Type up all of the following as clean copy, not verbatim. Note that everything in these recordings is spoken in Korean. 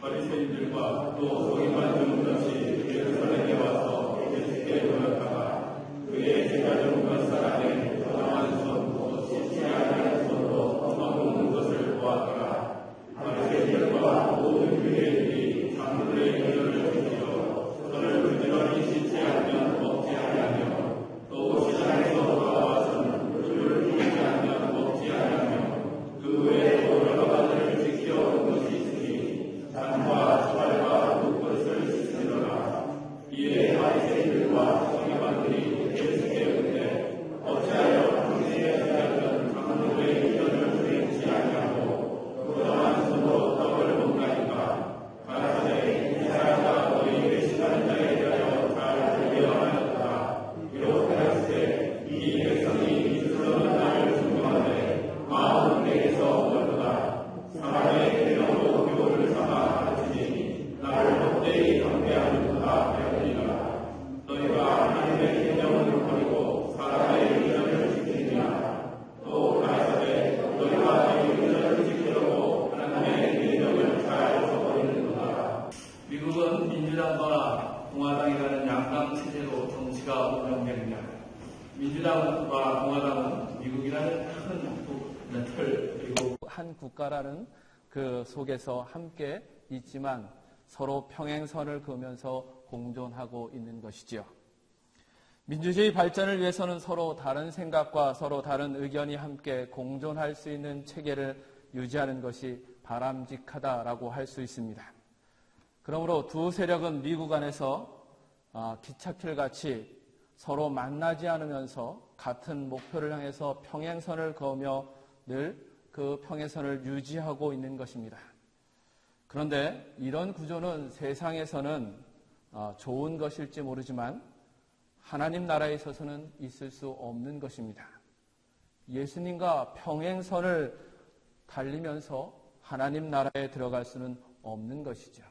바리새인들과 또 소위 만든 것이 예루살렘에 와서 예수께 모였다가 그의 제자중 몇 사람의 부정한 손, 씻지 아니한 손으로 먹는 것을 보았더라. 바리새인들과 모든 유대인들이 장로들의 의견을 지키러 손을 부지런히 씻지 않으면 먹지 아니하며 또 시장에서 돌아와서는 물을 부지 않으면 먹지 아니하며 그 외에 또 여러 가지를 지켜오는 것이 있으니 잔과 주발과 묵것을 씻으려라. 이에 바리새인들과 서기관들이 예수께 묻되 어찌하여 당신의 제자들은 장로들의 의견을 수행치 아니하고 부정한 손으로 떡을 먹나이까? 가라사대 이 사람과 너희 외식하는 자에 대하여 잘 대변하였다. 이렇게 이 백성이 이스라엘 나를 증거하되 마음은 내게서 멀다. 사람의 계명으로 교훈을 삼아 가르치니 나를 헛되이 경배하는도다 배우니라. 너희가 하나님의 계명을 버리고 사람의 의견을 지키느냐? 또 가라사대 너희가 너희 의견을 지키려고 하나님의 계명을 잘 저버리는도다. 미국은 민주당과 공화당이라는 양당 체제로 정치가 운영됩니다. 민주당과 공화당은 미국이라는 큰 틀 그리고 한 국가라는 그 속에서 함께 있지만 서로 평행선을 그으면서 공존하고 있는 것이지요. 민주주의 발전을 위해서는 서로 다른 생각과 서로 다른 의견이 함께 공존할 수 있는 체계를 유지하는 것이 바람직하다라고 할 수 있습니다. 그러므로 두 세력은 미국 안에서 기찻길같이 서로 만나지 않으면서 같은 목표를 향해서 평행선을 그으며 늘 그 평행선을 유지하고 있는 것입니다. 그런데 이런 구조는 세상에서는 좋은 것일지 모르지만 하나님 나라에 있어서는 있을 수 없는 것입니다. 예수님과 평행선을 달리면서 하나님 나라에 들어갈 수는 없는 것이죠.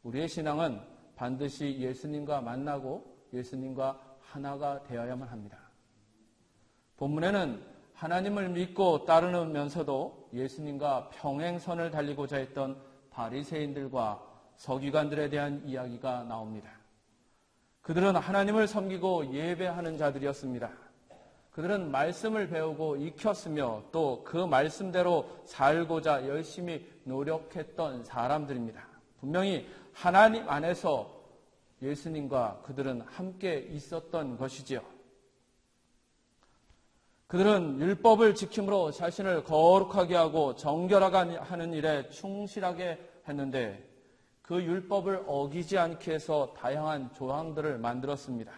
우리의 신앙은 반드시 예수님과 만나고 예수님과 하나가 되어야만 합니다. 본문에는 하나님을 믿고 따르면서도 예수님과 평행선을 달리고자 했던 바리새인들과 서기관들에 대한 이야기가 나옵니다. 그들은 하나님을 섬기고 예배하는 자들이었습니다. 그들은 말씀을 배우고 익혔으며 또 그 말씀대로 살고자 열심히 노력했던 사람들입니다. 분명히 하나님 안에서 예수님과 그들은 함께 있었던 것이지요. 그들은 율법을 지킴으로 자신을 거룩하게 하고 정결하게 하는 일에 충실하게 했는데 그 율법을 어기지 않게 해서 다양한 조항들을 만들었습니다.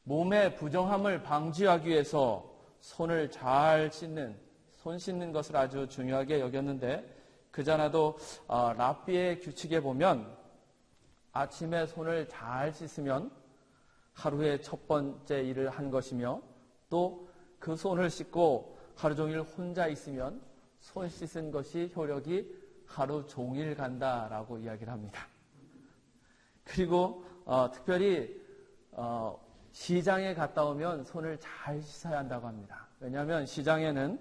몸의 부정함을 방지하기 위해서 손을 잘 씻는, 손 씻는 것을 아주 중요하게 여겼는데 그자나도 랍비의 규칙에 보면 아침에 손을 잘 씻으면 하루의 첫 번째 일을 한 것이며 또 그 손을 씻고 하루 종일 혼자 있으면 손 씻은 것이 효력이 하루 종일 간다라고 이야기를 합니다. 그리고 특별히 시장에 갔다 오면 손을 잘 씻어야 한다고 합니다. 왜냐하면 시장에는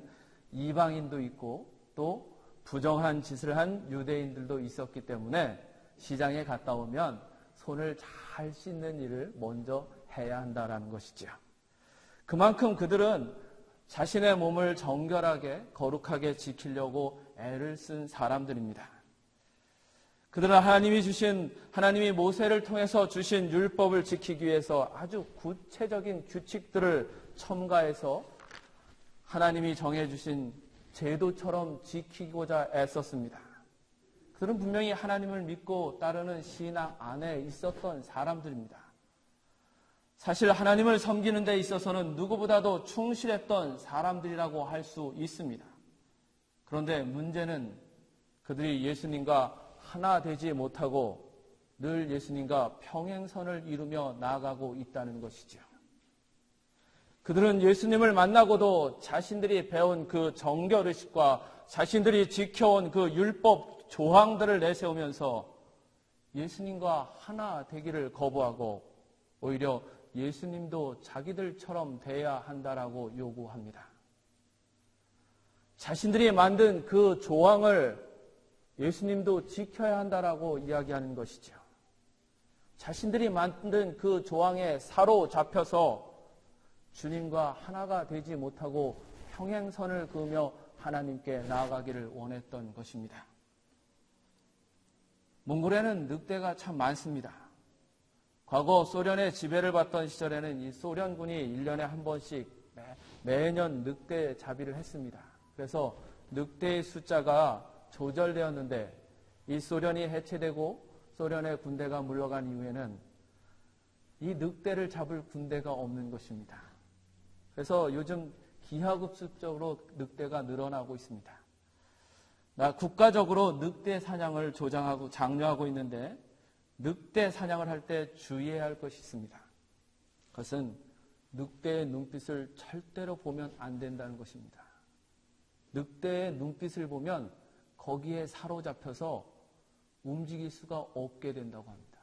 이방인도 있고 또 부정한 짓을 한 유대인들도 있었기 때문에 시장에 갔다 오면 손을 잘 씻는 일을 먼저 해야 한다는 것이죠. 그만큼 그들은 자신의 몸을 정결하게 거룩하게 지키려고 애를 쓴 사람들입니다. 그들은 하나님이 모세를 통해서 주신 율법을 지키기 위해서 아주 구체적인 규칙들을 첨가해서 하나님이 정해주신 제도처럼 지키고자 애썼습니다. 그들은 분명히 하나님을 믿고 따르는 신앙 안에 있었던 사람들입니다. 사실 하나님을 섬기는 데 있어서는 누구보다도 충실했던 사람들이라고 할 수 있습니다. 그런데 문제는 그들이 예수님과 하나 되지 못하고 늘 예수님과 평행선을 이루며 나아가고 있다는 것이죠. 그들은 예수님을 만나고도 자신들이 배운 그 정결의식과 자신들이 지켜온 그 율법 조항들을 내세우면서 예수님과 하나 되기를 거부하고 오히려 예수님도 자기들처럼 돼야 한다라고 요구합니다. 자신들이 만든 그 조항을 예수님도 지켜야 한다라고 이야기하는 것이죠. 자신들이 만든 그 조항에 사로잡혀서 주님과 하나가 되지 못하고 평행선을 그으며 하나님께 나아가기를 원했던 것입니다. 몽골에는 늑대가 참 많습니다. 과거 소련의 지배를 받던 시절에는 이 소련군이 1년에 한 번씩 매년 늑대 잡이를 했습니다. 그래서 늑대의 숫자가 조절되었는데 이 소련이 해체되고 소련의 군대가 물러간 이후에는 이 늑대를 잡을 군대가 없는 것입니다. 그래서 요즘 기하급수적으로 늑대가 늘어나고 있습니다. 국가적으로 늑대 사냥을 조장하고 장려하고 있는데 늑대 사냥을 할 때 주의해야 할 것이 있습니다. 그것은 늑대의 눈빛을 절대로 보면 안 된다는 것입니다. 늑대의 눈빛을 보면 거기에 사로잡혀서 움직일 수가 없게 된다고 합니다.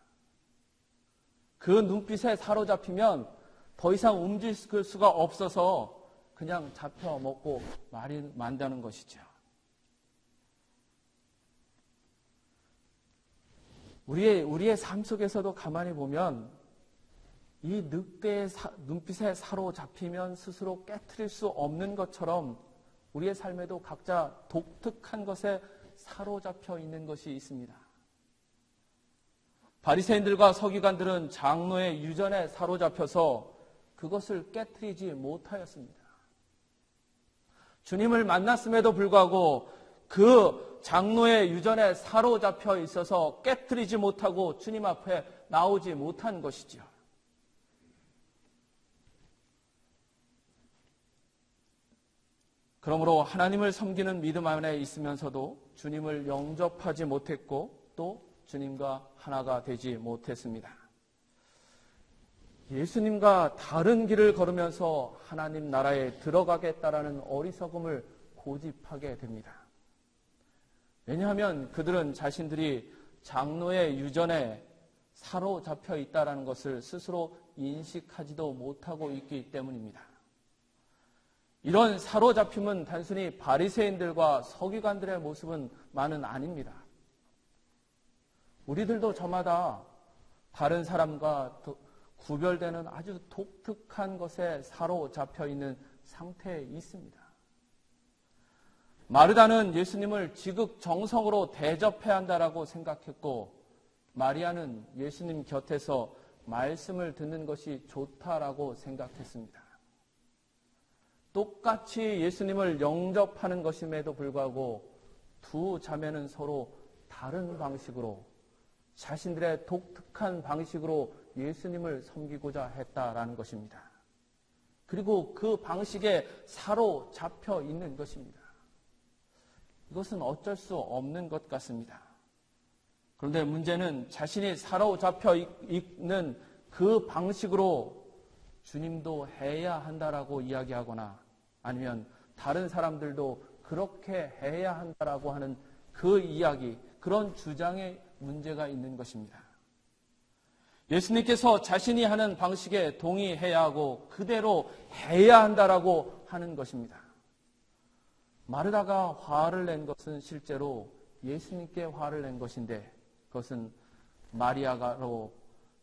그 눈빛에 사로잡히면 더 이상 움직일 수가 없어서 그냥 잡혀 먹고 말이 만다는 것이죠. 우리의 삶 속에서도 가만히 보면 이 늑대의 눈빛에 사로잡히면 스스로 깨트릴 수 없는 것처럼 우리의 삶에도 각자 독특한 것에 사로잡혀 있는 것이 있습니다. 바리새인들과 서기관들은 장로의 유전에 사로잡혀서 그것을 깨트리지 못하였습니다. 주님을 만났음에도 불구하고 그 장로의 유전에 사로잡혀 있어서 깨트리지 못하고 주님 앞에 나오지 못한 것이죠. 그러므로 하나님을 섬기는 믿음 안에 있으면서도 주님을 영접하지 못했고 또 주님과 하나가 되지 못했습니다. 예수님과 다른 길을 걸으면서 하나님 나라에 들어가겠다라는 어리석음을 고집하게 됩니다. 왜냐하면 그들은 자신들이 장로의 유전에 사로잡혀 있다는 것을 스스로 인식하지도 못하고 있기 때문입니다. 이런 사로잡힘은 단순히 바리새인들과 서기관들의 모습은만은 아닙니다. 우리들도 저마다 다른 사람과 구별되는 아주 독특한 것에 사로잡혀 있는 상태에 있습니다. 마르다는 예수님을 지극정성으로 대접해야 한다라고 생각했고 마리아는 예수님 곁에서 말씀을 듣는 것이 좋다라고 생각했습니다. 똑같이 예수님을 영접하는 것임에도 불구하고 두 자매는 서로 다른 방식으로 자신들의 독특한 방식으로 예수님을 섬기고자 했다라는 것입니다. 그리고 그 방식에 사로잡혀 있는 것입니다. 이것은 어쩔 수 없는 것 같습니다. 그런데 문제는 자신이 사로잡혀 있는 그 방식으로 주님도 해야 한다라고 이야기하거나 아니면 다른 사람들도 그렇게 해야 한다라고 하는 그 이야기, 그런 주장에 문제가 있는 것입니다. 예수님께서 자신이 하는 방식에 동의해야 하고 그대로 해야 한다라고 하는 것입니다. 마르다가 화를 낸 것은 실제로 예수님께 화를 낸 것인데 그것은 마리아가로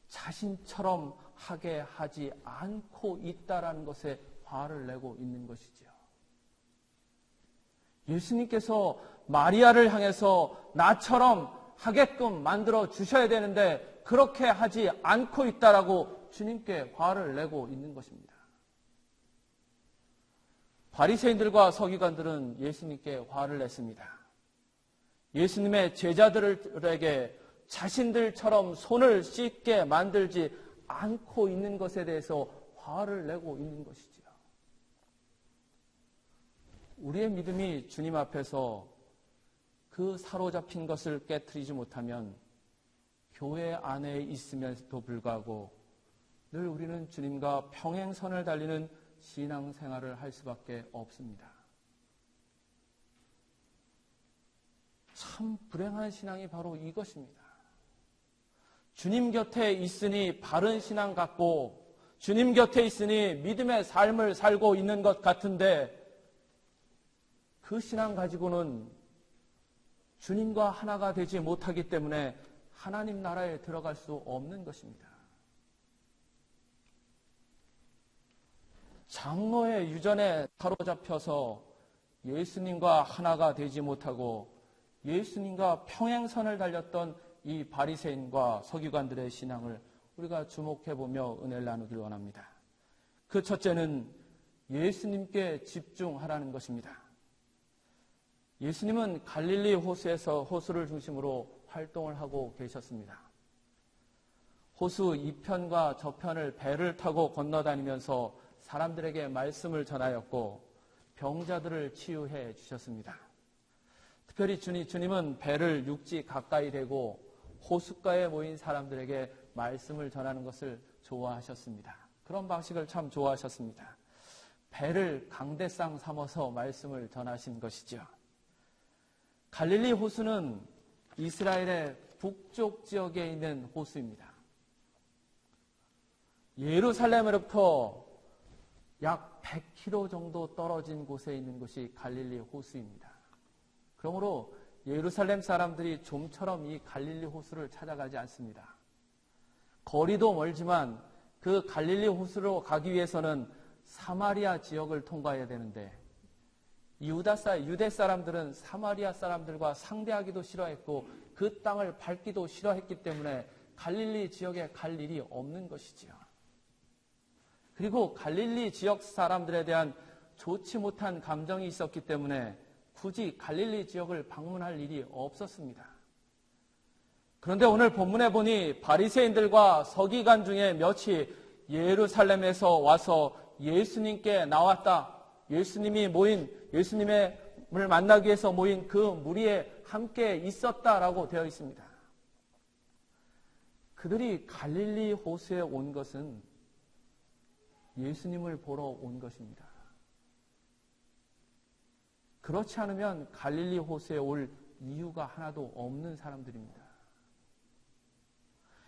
자신처럼 하게 하지 않고 있다라는 것에 화를 내고 있는 것이죠. 예수님께서 마리아를 향해서 나처럼 하게끔 만들어 주셔야 되는데 그렇게 하지 않고 있다라고 주님께 화를 내고 있는 것입니다. 바리새인들과 서기관들은 예수님께 화를 냈습니다. 예수님의 제자들에게 자신들처럼 손을 씻게 만들지 않고 있는 것에 대해서 화를 내고 있는 것이지요. 우리의 믿음이 주님 앞에서 그 사로잡힌 것을 깨트리지 못하면 교회 안에 있음에도 불구하고 늘 우리는 주님과 평행선을 달리는 신앙생활을 할 수밖에 없습니다. 참 불행한 신앙이 바로 이것입니다. 주님 곁에 있으니 바른 신앙 같고 주님 곁에 있으니 믿음의 삶을 살고 있는 것 같은데 그 신앙 가지고는 주님과 하나가 되지 못하기 때문에 하나님 나라에 들어갈 수 없는 것입니다. 장로의 유전에 사로잡혀서 예수님과 하나가 되지 못하고 예수님과 평행선을 달렸던 이 바리새인과 서기관들의 신앙을 우리가 주목해보며 은혜를 나누길 원합니다. 그 첫째는 예수님께 집중하라는 것입니다. 예수님은 갈릴리 호수에서 호수를 중심으로 활동을 하고 계셨습니다. 호수 이편과 저편을 배를 타고 건너다니면서 사람들에게 말씀을 전하였고 병자들을 치유해 주셨습니다. 특별히 주님은 배를 육지 가까이 대고 호숫가에 모인 사람들에게 말씀을 전하는 것을 좋아하셨습니다. 그런 방식을 참 좋아하셨습니다. 배를 강대상 삼아서 말씀을 전하신 것이죠. 갈릴리 호수는 이스라엘의 북쪽 지역에 있는 호수입니다. 예루살렘으로부터 약 100km 정도 떨어진 곳에 있는 곳이 갈릴리 호수입니다. 그러므로 예루살렘 사람들이 좀처럼 이 갈릴리 호수를 찾아가지 않습니다. 거리도 멀지만 그 갈릴리 호수로 가기 위해서는 사마리아 지역을 통과해야 되는데 유대 사람들은 사마리아 사람들과 상대하기도 싫어했고 그 땅을 밟기도 싫어했기 때문에 갈릴리 지역에 갈 일이 없는 것이지요. 그리고 갈릴리 지역 사람들에 대한 좋지 못한 감정이 있었기 때문에 굳이 갈릴리 지역을 방문할 일이 없었습니다. 그런데 오늘 본문에 보니 바리새인들과 서기관 중에 몇이 예루살렘에서 와서 예수님께 나왔다. 예수님을 만나기 위해서 모인 그 무리에 함께 있었다라고 되어 있습니다. 그들이 갈릴리 호수에 온 것은 예수님을 보러 온 것입니다. 그렇지 않으면 갈릴리 호수에 올 이유가 하나도 없는 사람들입니다.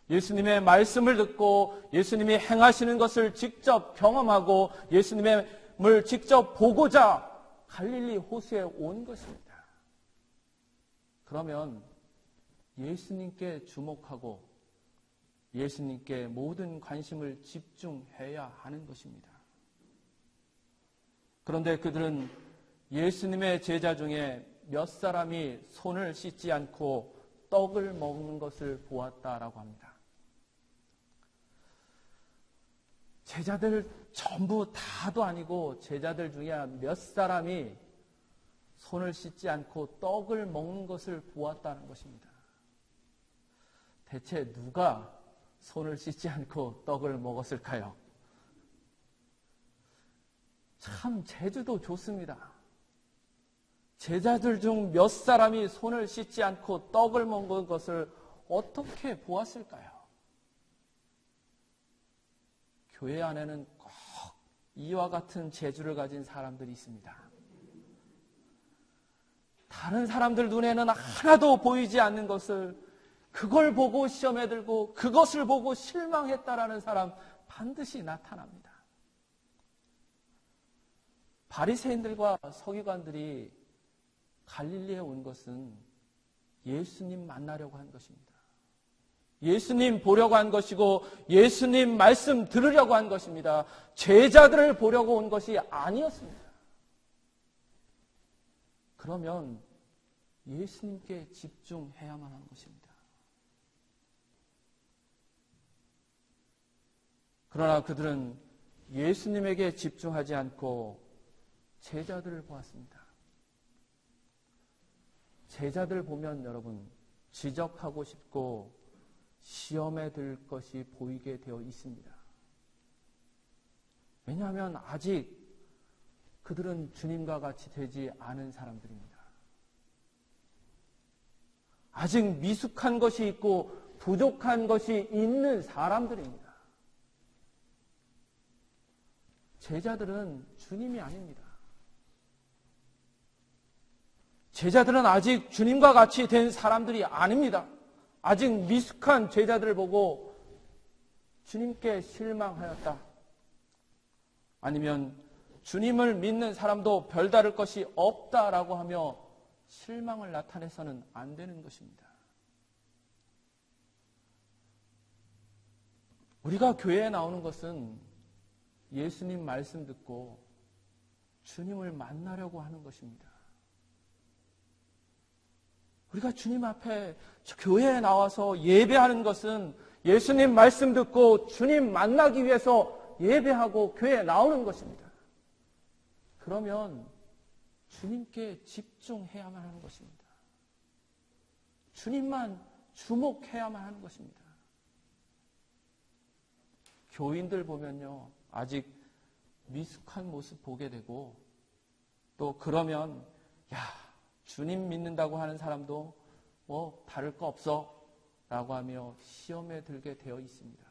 예수님의 말씀을 듣고 예수님이 행하시는 것을 직접 경험하고 예수님을 직접 보고자 갈릴리 호수에 온 것입니다. 그러면 예수님께 주목하고 예수님께 모든 관심을 집중해야 하는 것입니다. 그런데 그들은 예수님의 제자 중에 몇 사람이 손을 씻지 않고 떡을 먹는 것을 보았다라고 합니다. 제자들 전부 다도 아니고 제자들 중에 몇 사람이 손을 씻지 않고 떡을 먹는 것을 보았다는 것입니다. 대체 누가 손을 씻지 않고 떡을 먹었을까요? 참 제주도 좋습니다. 제자들 중 몇 사람이 손을 씻지 않고 떡을 먹은 것을 어떻게 보았을까요? 교회 안에는 꼭 이와 같은 재주를 가진 사람들이 있습니다. 다른 사람들 눈에는 하나도 보이지 않는 것을 그걸 보고 시험에 들고 그것을 보고 실망했다라는 사람 반드시 나타납니다. 바리새인들과 서기관들이 갈릴리에 온 것은 예수님 만나려고 한 것입니다. 예수님 보려고 한 것이고 예수님 말씀 들으려고 한 것입니다. 제자들을 보려고 온 것이 아니었습니다. 그러면 예수님께 집중해야만 하는 것입니다. 그러나 그들은 예수님에게 집중하지 않고 제자들을 보았습니다. 제자들 보면 여러분 지적하고 싶고 시험에 들 것이 보이게 되어 있습니다. 왜냐하면 아직 그들은 주님과 같이 되지 않은 사람들입니다. 아직 미숙한 것이 있고 부족한 것이 있는 사람들입니다. 제자들은 주님이 아닙니다. 제자들은 아직 주님과 같이 된 사람들이 아닙니다. 아직 미숙한 제자들을 보고 주님께 실망하였다. 아니면 주님을 믿는 사람도 별다를 것이 없다라고 하며 실망을 나타내서는 안 되는 것입니다. 우리가 교회에 나오는 것은 예수님 말씀 듣고 주님을 만나려고 하는 것입니다. 우리가 주님 앞에 교회에 나와서 예배하는 것은 예수님 말씀 듣고 주님 만나기 위해서 예배하고 교회에 나오는 것입니다. 그러면 주님께 집중해야만 하는 것입니다. 주님만 주목해야만 하는 것입니다. 교인들 보면요, 아직 미숙한 모습 보게 되고, 또 그러면 야, 주님 믿는다고 하는 사람도 뭐 다를 거 없어 라고 하며 시험에 들게 되어 있습니다.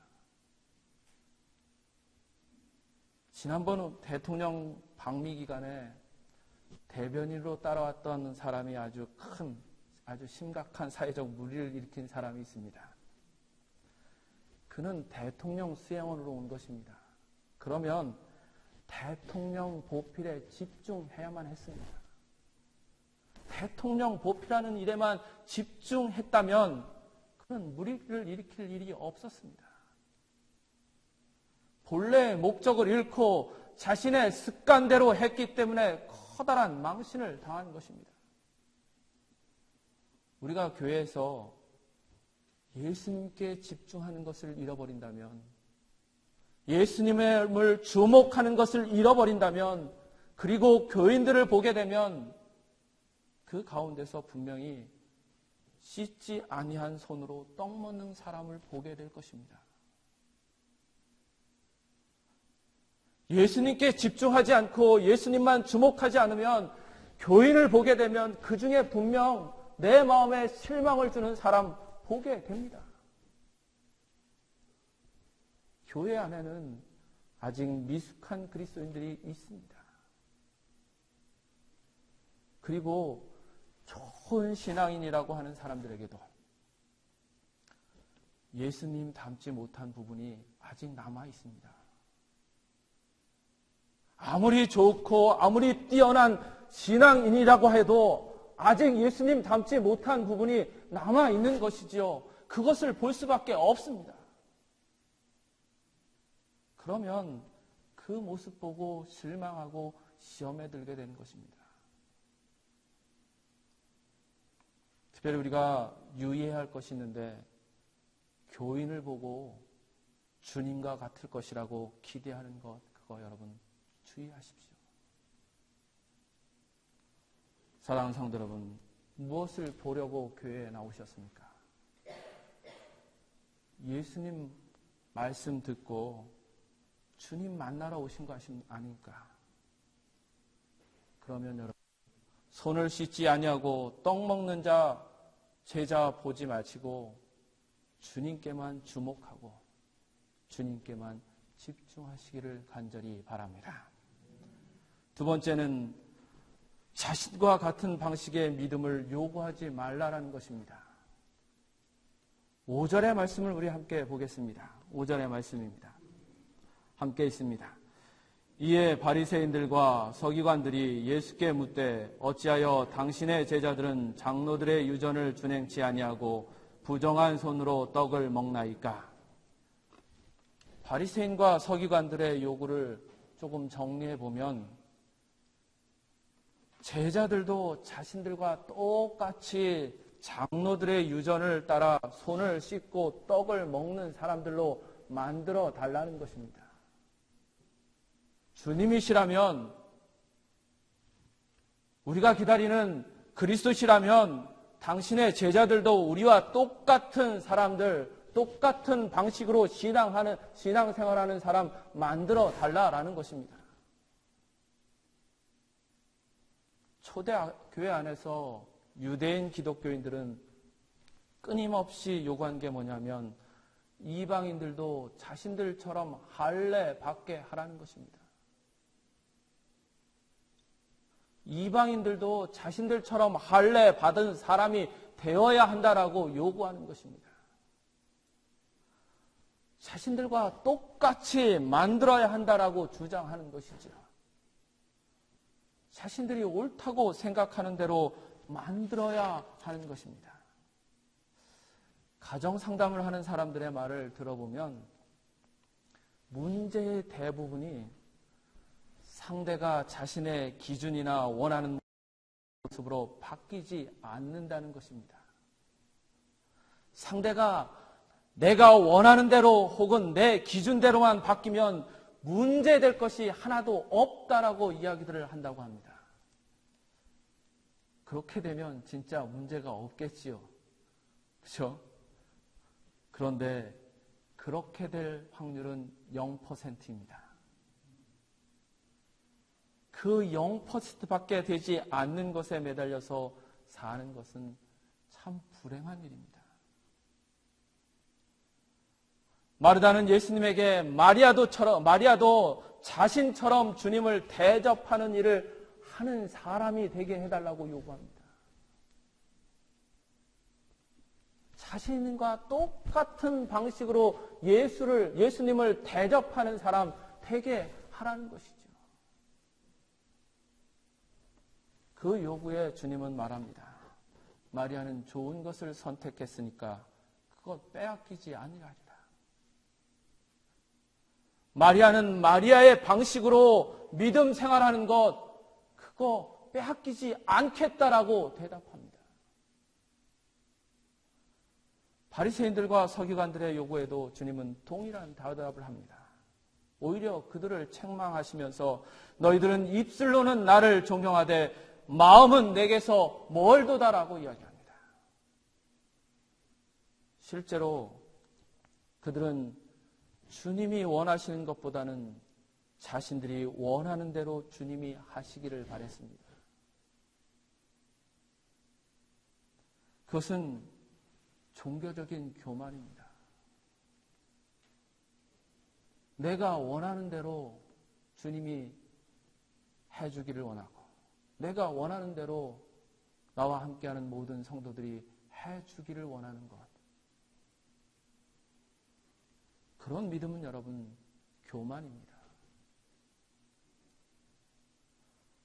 지난번 대통령 방미 기간에 대변인으로 따라왔던 사람이 아주 심각한 사회적 물의를 일으킨 사람이 있습니다. 그는 대통령 수행원으로 온 것입니다. 그러면 대통령 보필에 집중해야만 했습니다. 대통령 보필하는 일에만 집중했다면 그는 물의를 일으킬 일이 없었습니다. 본래의 목적을 잃고 자신의 습관대로 했기 때문에 커다란 망신을 당한 것입니다. 우리가 교회에서 예수님께 집중하는 것을 잃어버린다면, 예수님을 주목하는 것을 잃어버린다면, 그리고 교인들을 보게 되면 그 가운데서 분명히 씻지 아니한 손으로 떡 먹는 사람을 보게 될 것입니다. 예수님께 집중하지 않고 예수님만 주목하지 않으면 교인을 보게 되면 그 중에 분명 내 마음에 실망을 주는 사람 보게 됩니다. 교회 안에는 아직 미숙한 그리스도인들이 있습니다. 그리고 좋은 신앙인이라고 하는 사람들에게도 예수님 닮지 못한 부분이 아직 남아 있습니다. 아무리 좋고 아무리 뛰어난 신앙인이라고 해도 아직 예수님 닮지 못한 부분이 남아 있는 것이지요. 그것을 볼 수밖에 없습니다. 그러면 그 모습 보고 실망하고 시험에 들게 되는 것입니다. 특별히 우리가 유의해야 할 것이 있는데, 교인을 보고 주님과 같을 것이라고 기대하는 것, 그거 여러분 주의하십시오. 사랑하는 성도 여러분, 무엇을 보려고 교회에 나오셨습니까? 예수님 말씀 듣고 주님 만나러 오신 거 아닙니까? 그러면 여러분, 손을 씻지 아니하고 떡 먹는 제자 보지 마시고 주님께만 주목하고 주님께만 집중하시기를 간절히 바랍니다. 두 번째는 자신과 같은 방식의 믿음을 요구하지 말라라는 것입니다. 5절의 말씀을 우리 함께 보겠습니다. 5절의 말씀입니다. 함께 있습니다. 이에 바리새인들과 서기관들이 예수께 묻되 어찌하여 당신의 제자들은 장로들의 유전을 준행치 아니하고 부정한 손으로 떡을 먹나이까? 바리새인과 서기관들의 요구를 조금 정리해 보면, 제자들도 자신들과 똑같이 장로들의 유전을 따라 손을 씻고 떡을 먹는 사람들로 만들어 달라는 것입니다. 주님이시라면, 우리가 기다리는 그리스도시라면 당신의 제자들도 우리와 똑같은 사람들, 똑같은 방식으로 신앙생활하는 사람 만들어 달라라는 것입니다. 초대교회 안에서 유대인 기독교인들은 끊임없이 요구한 게 뭐냐면, 이방인들도 자신들처럼 할례 받게 하라는 것입니다. 이방인들도 자신들처럼 할례 받은 사람이 되어야 한다라고 요구하는 것입니다. 자신들과 똑같이 만들어야 한다라고 주장하는 것이죠. 자신들이 옳다고 생각하는 대로 만들어야 하는 것입니다. 가정 상담을 하는 사람들의 말을 들어보면 문제의 대부분이 상대가 자신의 기준이나 원하는 모습으로 바뀌지 않는다는 것입니다. 상대가 내가 원하는 대로 혹은 내 기준대로만 바뀌면 문제될 것이 하나도 없다라고 이야기들을 한다고 합니다. 그렇게 되면 진짜 문제가 없겠지요. 그렇죠? 그런데 그렇게 될 확률은 0%입니다. 그 0%밖에 되지 않는 것에 매달려서 사는 것은 참 불행한 일입니다. 마르다는 예수님에게 마리아도 자신처럼 주님을 대접하는 일을 하는 사람이 되게 해달라고 요구합니다. 자신과 똑같은 방식으로 예수님을 대접하는 사람 되게 하라는 것이죠. 그 요구에 주님은 말합니다. 마리아는 좋은 것을 선택했으니까 그것 빼앗기지 아니하리라. 마리아는 마리아의 방식으로 믿음 생활하는 것, 그거 빼앗기지 않겠다라고 대답합니다. 바리새인들과 서기관들의 요구에도 주님은 동일한 대답을 합니다. 오히려 그들을 책망하시면서 너희들은 입술로는 나를 존경하되 마음은 내게서 멀도다라고 이야기합니다. 실제로 그들은 주님이 원하시는 것보다는 자신들이 원하는 대로 주님이 하시기를 바랬습니다. 그것은 종교적인 교만입니다. 내가 원하는 대로 주님이 해주기를 원하고 내가 원하는 대로 나와 함께하는 모든 성도들이 해주기를 원하는 것. 그런 믿음은 여러분 교만입니다.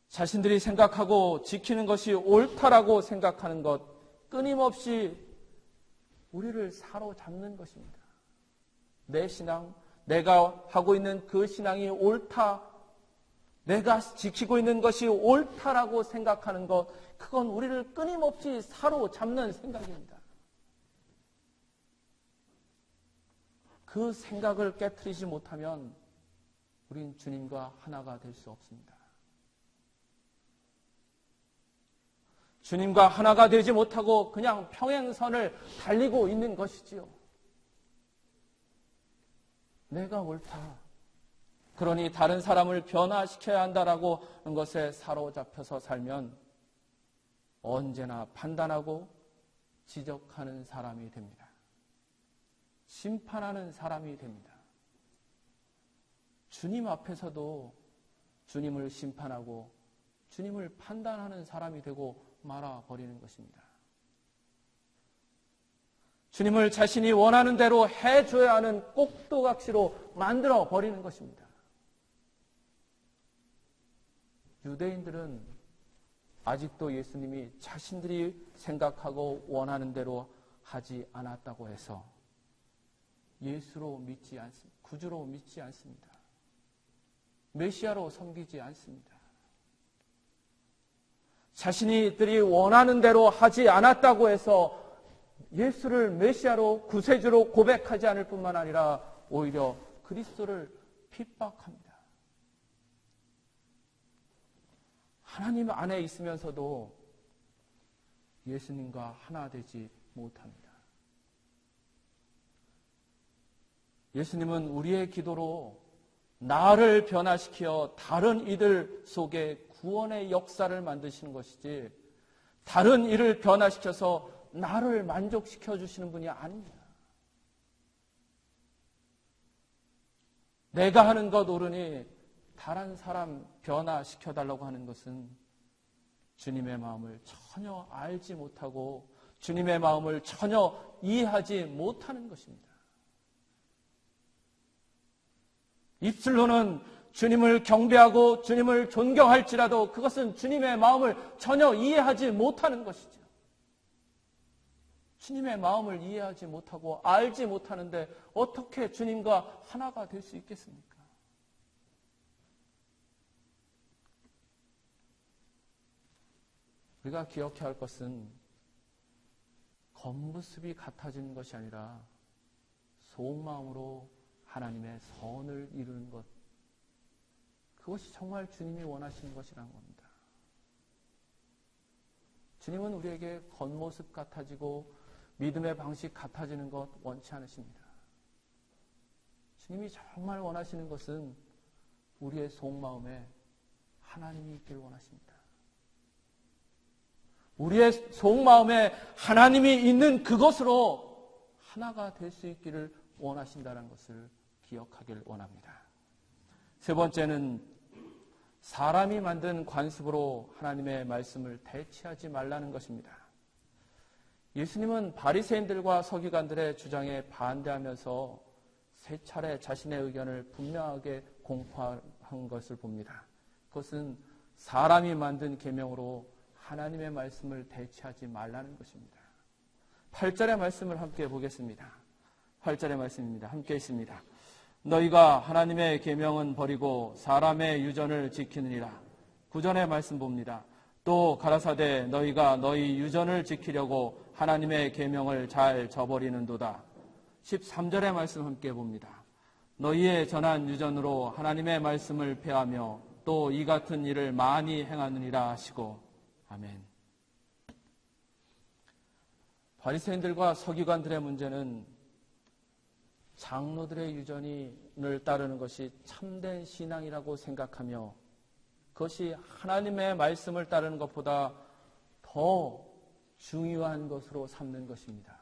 자신들이 생각하고 지키는 것이 옳다라고 생각하는 것, 끊임없이 우리를 사로잡는 것입니다. 내 신앙, 내가 하고 있는 그 신앙이 옳다, 내가 지키고 있는 것이 옳다라고 생각하는 것, 그건 우리를 끊임없이 사로잡는 생각입니다. 그 생각을 깨트리지 못하면 우린 주님과 하나가 될 수 없습니다. 주님과 하나가 되지 못하고 그냥 평행선을 달리고 있는 것이지요. 내가 옳다. 그러니 다른 사람을 변화시켜야 한다라고 하는 것에 사로잡혀서 살면 언제나 판단하고 지적하는 사람이 됩니다. 심판하는 사람이 됩니다. 주님 앞에서도 주님을 심판하고 주님을 판단하는 사람이 되고 말아버리는 것입니다. 주님을 자신이 원하는 대로 해줘야 하는 꼭두각시로 만들어버리는 것입니다. 유대인들은 아직도 예수님이 자신들이 생각하고 원하는 대로 하지 않았다고 해서 예수로 믿지 않습니다. 구주로 믿지 않습니다. 메시아로 섬기지 않습니다. 자신이들이 원하는 대로 하지 않았다고 해서 예수를 메시아로 구세주로 고백하지 않을 뿐만 아니라 오히려 그리스도를 핍박합니다. 하나님 안에 있으면서도 예수님과 하나 되지 못합니다. 예수님은 우리의 기도로 나를 변화시켜 다른 이들 속에 구원의 역사를 만드시는 것이지 다른 이를 변화시켜서 나를 만족시켜 주시는 분이 아닙니다. 내가 하는 것 옳으니 다른 사람 변화시켜달라고 하는 것은 주님의 마음을 전혀 알지 못하고 주님의 마음을 전혀 이해하지 못하는 것입니다. 입술로는 주님을 경배하고 주님을 존경할지라도 그것은 주님의 마음을 전혀 이해하지 못하는 것이죠. 주님의 마음을 이해하지 못하고 알지 못하는데 어떻게 주님과 하나가 될 수 있겠습니까? 우리가 기억해야 할 것은 겉모습이 같아지는 것이 아니라 속마음으로 하나님의 선을 이루는 것, 그것이 정말 주님이 원하시는 것이라는 겁니다. 주님은 우리에게 겉모습 같아지고 믿음의 방식 같아지는 것 원치 않으십니다. 주님이 정말 원하시는 것은 우리의 속마음에 하나님이 있기를 원하십니다. 우리의 속마음에 하나님이 있는 그것으로 하나가 될 수 있기를 원하신다는 것을 기억하길 원합니다. 세 번째는 사람이 만든 관습으로 하나님의 말씀을 대체하지 말라는 것입니다. 예수님은 바리새인들과 서기관들의 주장에 반대하면서 세 차례 자신의 의견을 분명하게 공포한 것을 봅니다. 그것은 사람이 만든 계명으로 하나님의 말씀을 대체하지 말라는 것입니다. 8절의 말씀을 함께 보겠습니다. 8절의 말씀입니다. 함께 있습니다. 너희가 하나님의 계명은 버리고 사람의 유전을 지키느니라. 9절의 말씀 봅니다. 또 가라사대 너희가 너희 유전을 지키려고 하나님의 계명을 잘 저버리는도다. 13절의 말씀 함께 봅니다. 너희의 전한 유전으로 하나님의 말씀을 폐하며 또 이 같은 일을 많이 행하느니라 하시고. 아멘. 바리새인들과 서기관들의 문제는 장로들의 유전을 따르는 것이 참된 신앙이라고 생각하며 그것이 하나님의 말씀을 따르는 것보다 더 중요한 것으로 삼는 것입니다.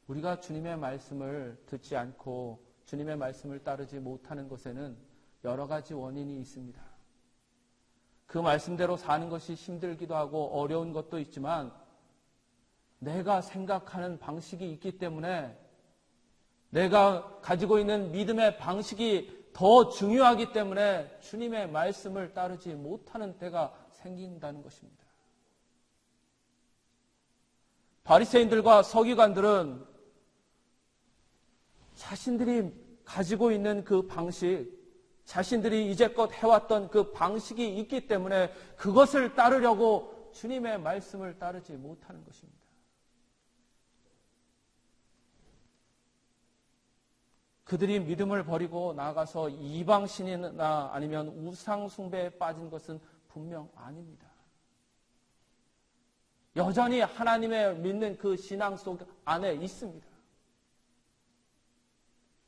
우리가 주님의 말씀을 듣지 않고 주님의 말씀을 따르지 못하는 것에는 여러 가지 원인이 있습니다. 그 말씀대로 사는 것이 힘들기도 하고 어려운 것도 있지만 내가 생각하는 방식이 있기 때문에 내가 가지고 있는 믿음의 방식이 더 중요하기 때문에 주님의 말씀을 따르지 못하는 때가 생긴다는 것입니다. 바리새인들과 서기관들은 자신들이 가지고 있는 그 방식, 자신들이 이제껏 해왔던 그 방식이 있기 때문에 그것을 따르려고 주님의 말씀을 따르지 못하는 것입니다. 그들이 믿음을 버리고 나아가서 이방신이나 아니면 우상숭배에 빠진 것은 분명 아닙니다. 여전히 하나님의 믿는 그 신앙 속 안에 있습니다.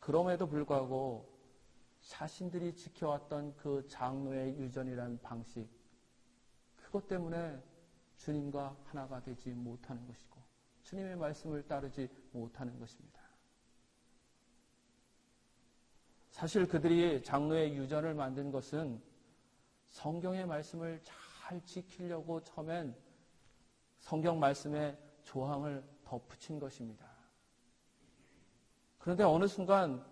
그럼에도 불구하고 자신들이 지켜왔던 그 장로의 유전이라는 방식, 그것 때문에 주님과 하나가 되지 못하는 것이고 주님의 말씀을 따르지 못하는 것입니다. 사실 그들이 장로의 유전을 만든 것은 성경의 말씀을 잘 지키려고 처음엔 성경 말씀에 조항을 덧붙인 것입니다. 그런데 어느 순간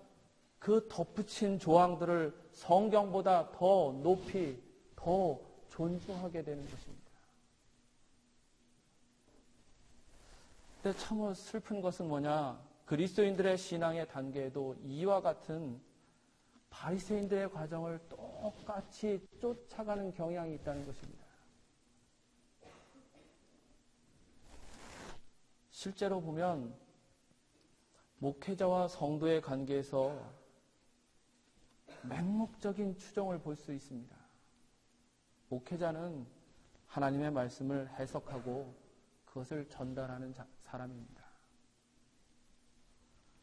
그 덧붙인 조항들을 성경보다 더 높이, 더 존중하게 되는 것입니다. 근데 참 슬픈 것은 뭐냐? 그리스도인들의 신앙의 단계에도 이와 같은 바리새인들의 과정을 똑같이 쫓아가는 경향이 있다는 것입니다. 실제로 보면 목회자와 성도의 관계에서 맹목적인 추종을 볼 수 있습니다. 목회자는 하나님의 말씀을 해석하고 그것을 전달하는 사람입니다.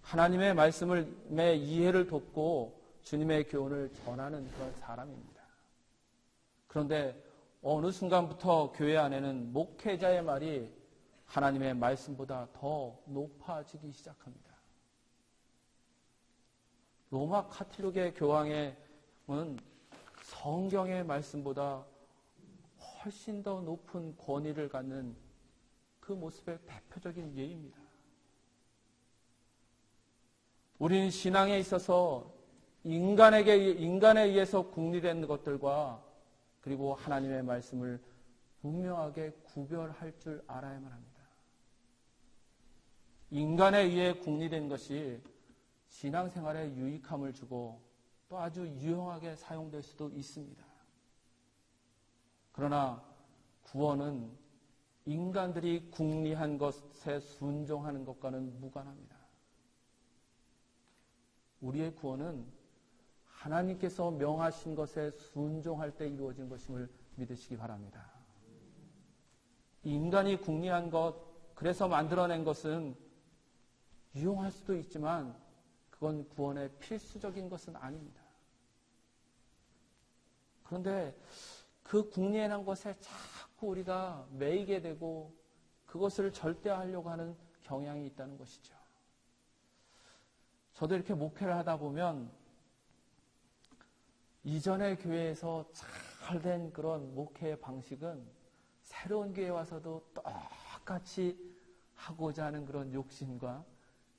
하나님의 말씀의 이해를 돕고 주님의 교훈을 전하는 그런 사람입니다. 그런데 어느 순간부터 교회 안에는 목회자의 말이 하나님의 말씀보다 더 높아지기 시작합니다. 로마 카톨릭의 교황은 성경의 말씀보다 훨씬 더 높은 권위를 갖는 그 모습의 대표적인 예입니다. 우리는 신앙에 있어서 인간에 의해서 국리된 것들과 그리고 하나님의 말씀을 분명하게 구별할 줄 알아야만 합니다. 인간에 의해 국리된 것이 신앙생활에 유익함을 주고 또 아주 유용하게 사용될 수도 있습니다. 그러나 구원은 인간들이 궁리한 것에 순종하는 것과는 무관합니다. 우리의 구원은 하나님께서 명하신 것에 순종할 때 이루어진 것임을 믿으시기 바랍니다. 인간이 궁리한 것, 그래서 만들어낸 것은 유용할 수도 있지만 그건 구원의 필수적인 것은 아닙니다. 그런데 그 궁리해낸 것에 자꾸 우리가 매이게 되고 그것을 절대화하려고 하는 경향이 있다는 것이죠. 저도 이렇게 목회를 하다 보면 이전의 교회에서 잘된 그런 목회의 방식은 새로운 교회에 와서도 똑같이 하고자 하는 그런 욕심과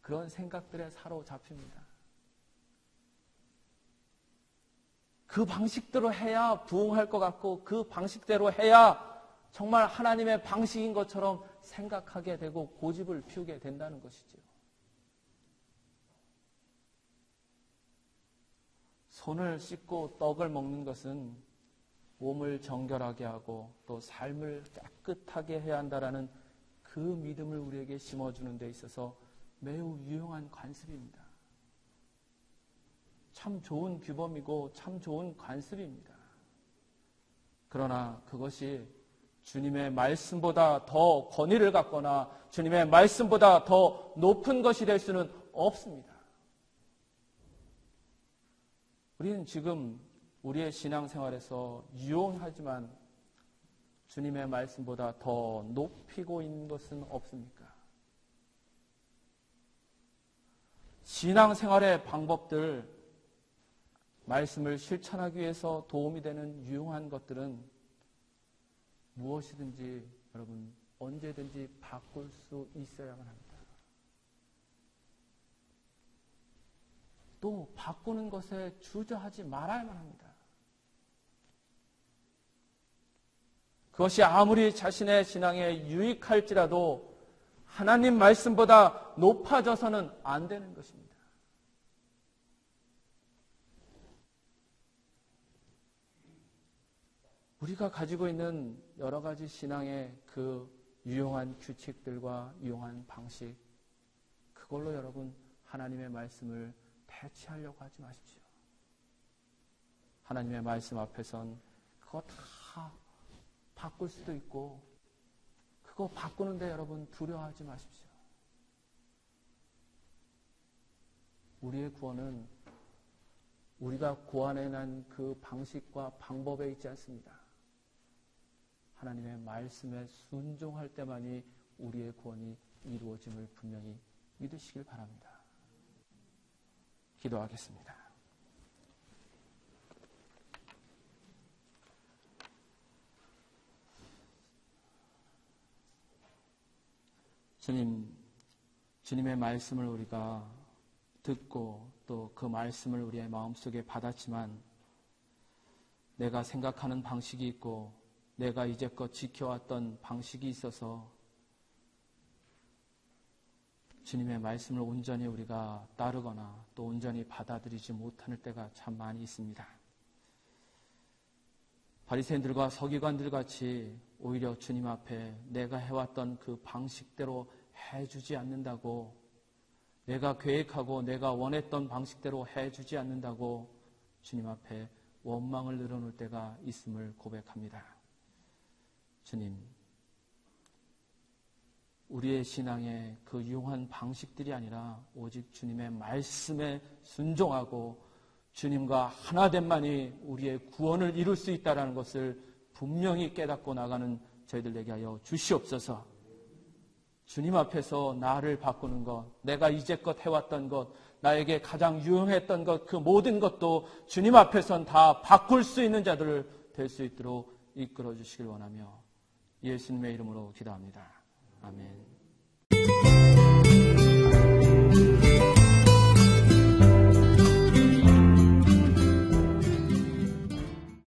그런 생각들에 사로잡힙니다. 그 방식대로 해야 부응할 것 같고 그 방식대로 해야 정말 하나님의 방식인 것처럼 생각하게 되고 고집을 피우게 된다는 것이죠. 손을 씻고 떡을 먹는 것은 몸을 정결하게 하고 또 삶을 깨끗하게 해야 한다라는 그 믿음을 우리에게 심어주는 데 있어서 매우 유용한 관습입니다. 참 좋은 규범이고 참 좋은 관습입니다. 그러나 그것이 주님의 말씀보다 더 권위를 갖거나 주님의 말씀보다 더 높은 것이 될 수는 없습니다. 우리는 지금 우리의 신앙생활에서 유용하지만 주님의 말씀보다 더 높이고 있는 것은 없습니까? 신앙생활의 방법들, 말씀을 실천하기 위해서 도움이 되는 유용한 것들은 무엇이든지 여러분 언제든지 바꿀 수 있어야만 합니다. 또 바꾸는 것에 주저하지 말아야만 합니다. 그것이 아무리 자신의 신앙에 유익할지라도 하나님 말씀보다 높아져서는 안 되는 것입니다. 우리가 가지고 있는 여러 가지 신앙의 그 유용한 규칙들과 유용한 방식, 그걸로 여러분 하나님의 말씀을 대체하려고 하지 마십시오. 하나님의 말씀 앞에선 그거 다 바꿀 수도 있고 그거 바꾸는데 여러분 두려워하지 마십시오. 우리의 구원은 우리가 고안해낸 그 방식과 방법에 있지 않습니다. 하나님의 말씀에 순종할 때만이 우리의 구원이 이루어짐을 분명히 믿으시길 바랍니다. 기도하겠습니다. 주님, 주님의 말씀을 우리가 듣고 또 그 말씀을 우리의 마음속에 받았지만 내가 생각하는 방식이 있고 내가 이제껏 지켜왔던 방식이 있어서 주님의 말씀을 온전히 우리가 따르거나 또 온전히 받아들이지 못하는 때가 참 많이 있습니다. 바리새인들과 서기관들 같이 오히려 주님 앞에 내가 해왔던 그 방식대로 해주지 않는다고, 내가 계획하고 내가 원했던 방식대로 해주지 않는다고 주님 앞에 원망을 늘어놓을 때가 있음을 고백합니다. 주님, 우리의 신앙의 그 유용한 방식들이 아니라 오직 주님의 말씀에 순종하고 주님과 하나됨만이 우리의 구원을 이룰 수 있다는 것을 분명히 깨닫고 나가는 저희들 되게 하여 주시옵소서. 주님 앞에서 나를 바꾸는 것, 내가 이제껏 해왔던 것, 나에게 가장 유용했던 것, 그 모든 것도 주님 앞에선 다 바꿀 수 있는 자들을 될 수 있도록 이끌어 주시길 원하며 예수님의 이름으로 기도합니다. 아멘.